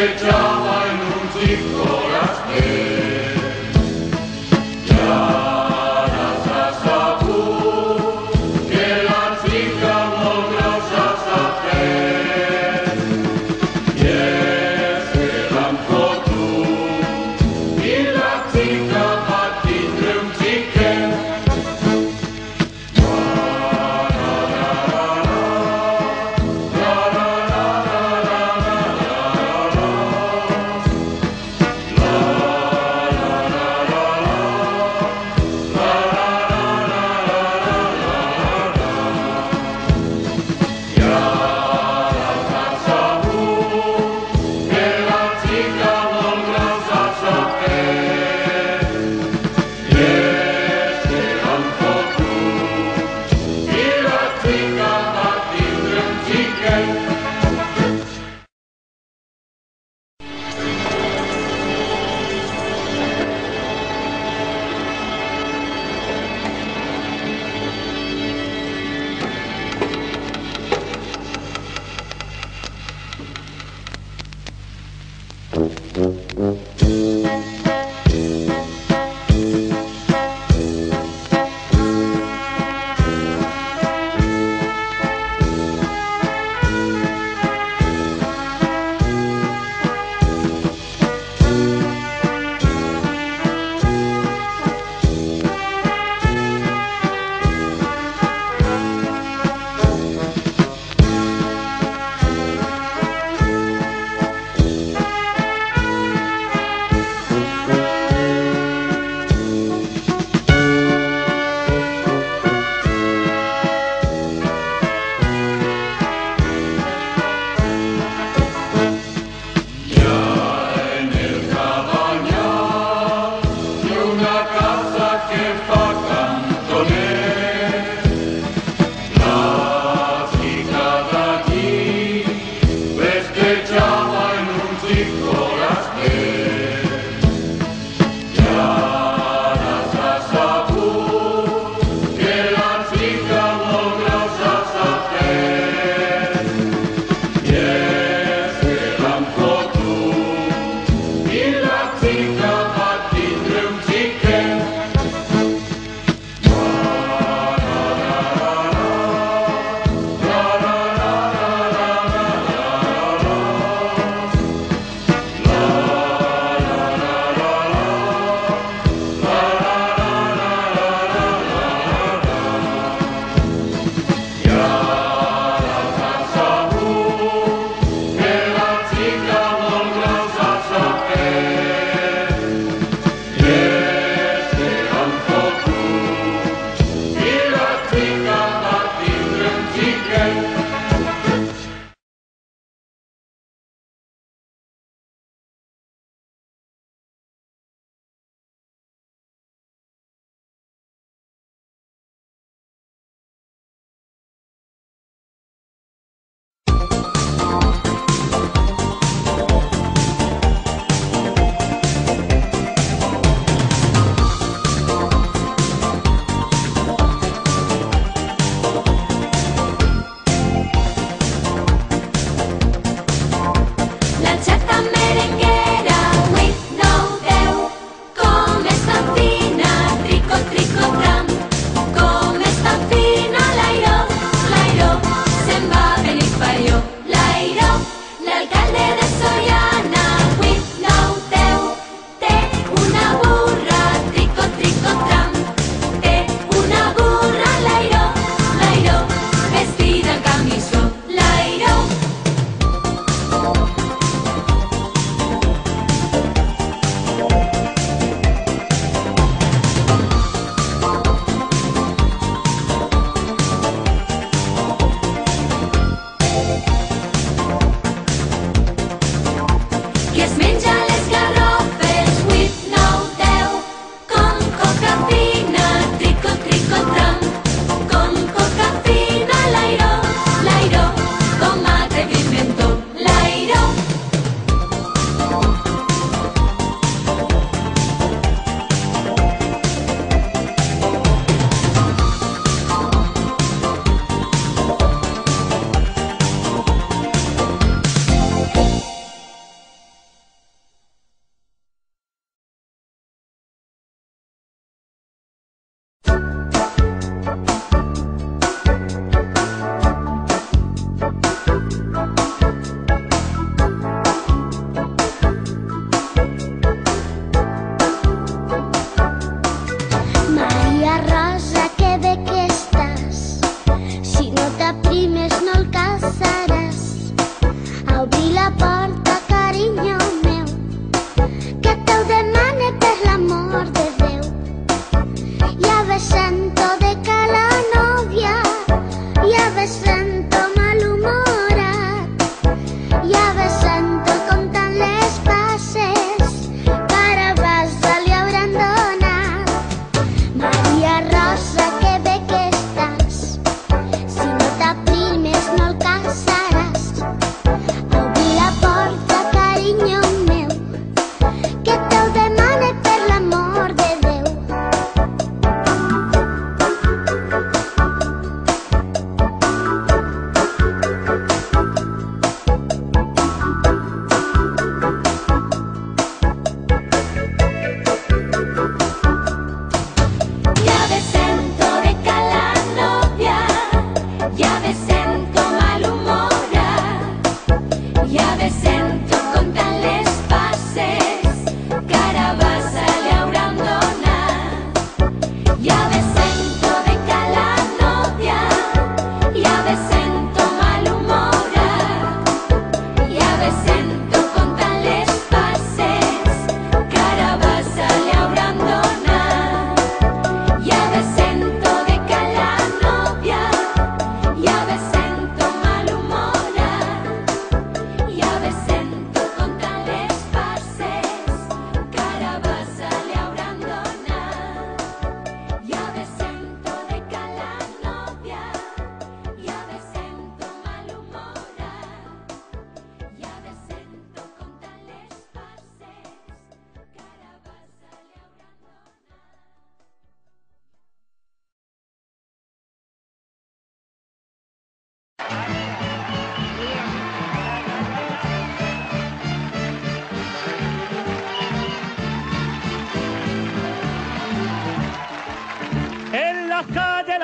echaba en un chico las pies. Ya las asabú, que la chica volvió a saber. Y ese lampo tú, y la chica va tindre un chiquet.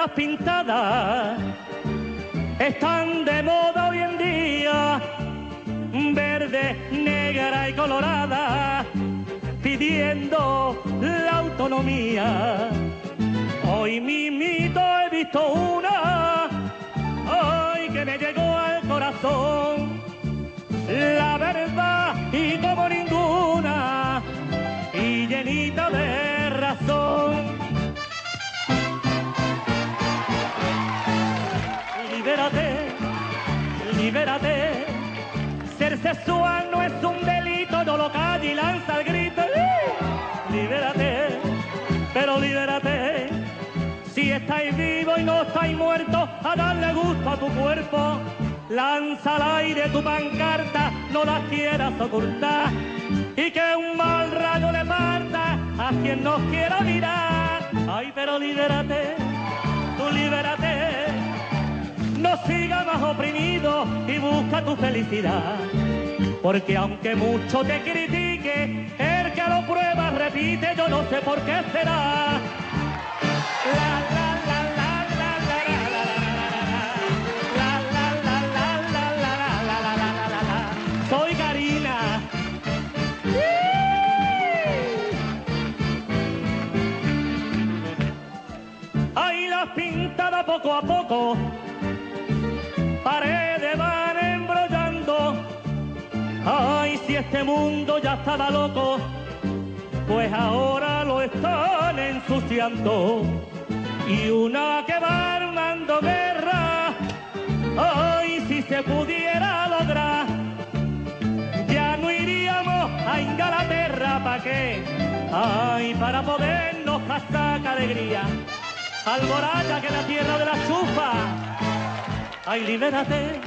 las pintadas están de moda hoy en día, verde, negra y colorada, pidiendo la autonomía. Hoy mismito he visto una, ay, que me llegó al corazón, la verdad y como ninguna, y llenita de razón. Libérate, libérate, ser sexual no es un delito, no lo calle y lanza el grito. Libérate, pero libérate, si estáis vivos y no estáis muertos, a darle gusto a tu cuerpo. Lanza al aire tu pancarta, no la quieras ocultar, y que un mal rayo le parta a quien nos quiera mirar. Ay, pero libérate, tú libérate, no sigas más oprimido y busca tu felicidad. Porque aunque mucho te critique, el que lo prueba repite, yo no sé por qué será. Soy Karina. Ahí las pintadas poco a poco, paredes van embrollando. Ay, si este mundo ya estaba loco, pues ahora lo están ensuciando. Y una que va armando guerra, ay, si se pudiera lograr, ya no iríamos a Inglaterra, ¿pa' qué? Ay, para podernos casar alegría. Alboraya, que es la tierra de la chufa. Ay, libérate,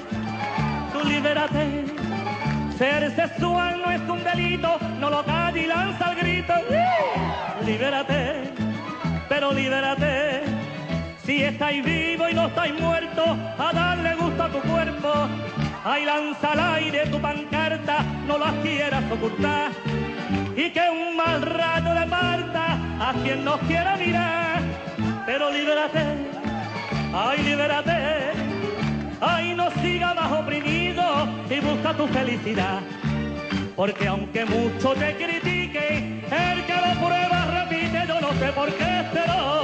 tú libérate, ser sexual no es un delito, no lo calle y lanza el grito. Libérate, pero libérate, si estáis vivos y no estáis muertos, a darle gusto a tu cuerpo. Ay, lanza al aire tu pancarta, no las quieras ocultar, y que un mal rayo le parta a quien nos quiera mirar. Pero libérate, ay, libérate, ay, no siga más oprimido y busca tu felicidad. Porque aunque mucho te critique, el que lo prueba repite, yo no sé por qué, pero...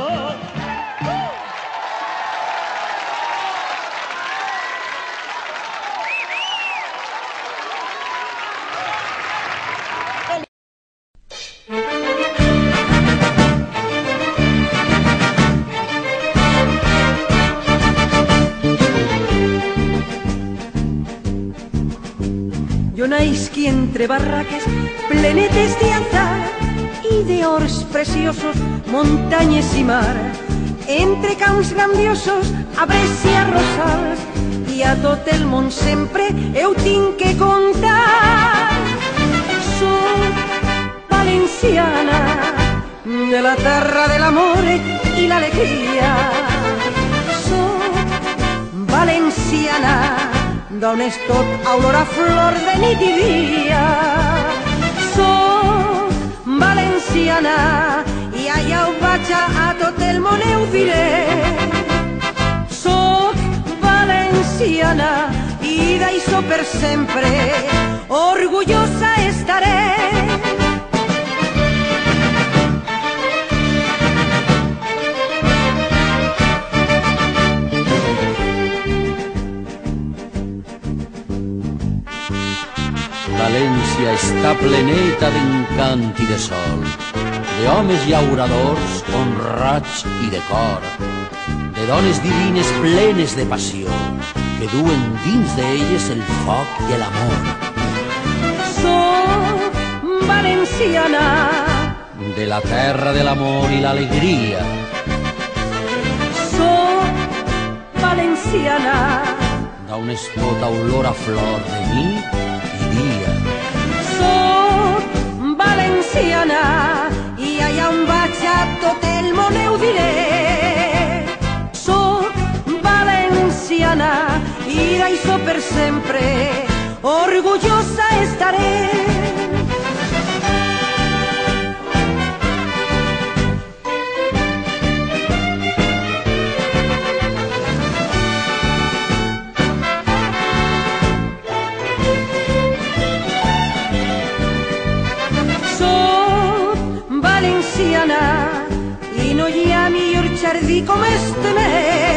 Jo naisqui entre barraques, plenetes de azar i d'horts preciosos, muntanyes i mar, entre camps grandiosos, arbres i arrossars, i a tot el món sempre heu tinc que contar. Soc valenciana, de la terra de l'amor i l'alegria. Soc valenciana, d'on és tot aurora, flor de nit i dia. Soc valenciana i allà ho vaig a tot el món ho diré. Soc valenciana i d'això per sempre orgullosa estaré. València està pleneta d'encant i de sol, d'homes llauradors honrats i de cor, de dones divines plenes de passió, que duen dins d'elles el foc i l'amor. Soc valenciana, de la terra de l'amor i l'alegria. Soc valenciana, d'on és tota olor a flor de nit i dia. Soc valenciana i allà on vaig a tot el món ho diré. Soc valenciana i d'això per sempre orgullosa estaré. sóc valenciana i no hi ha millor jardí com este meu.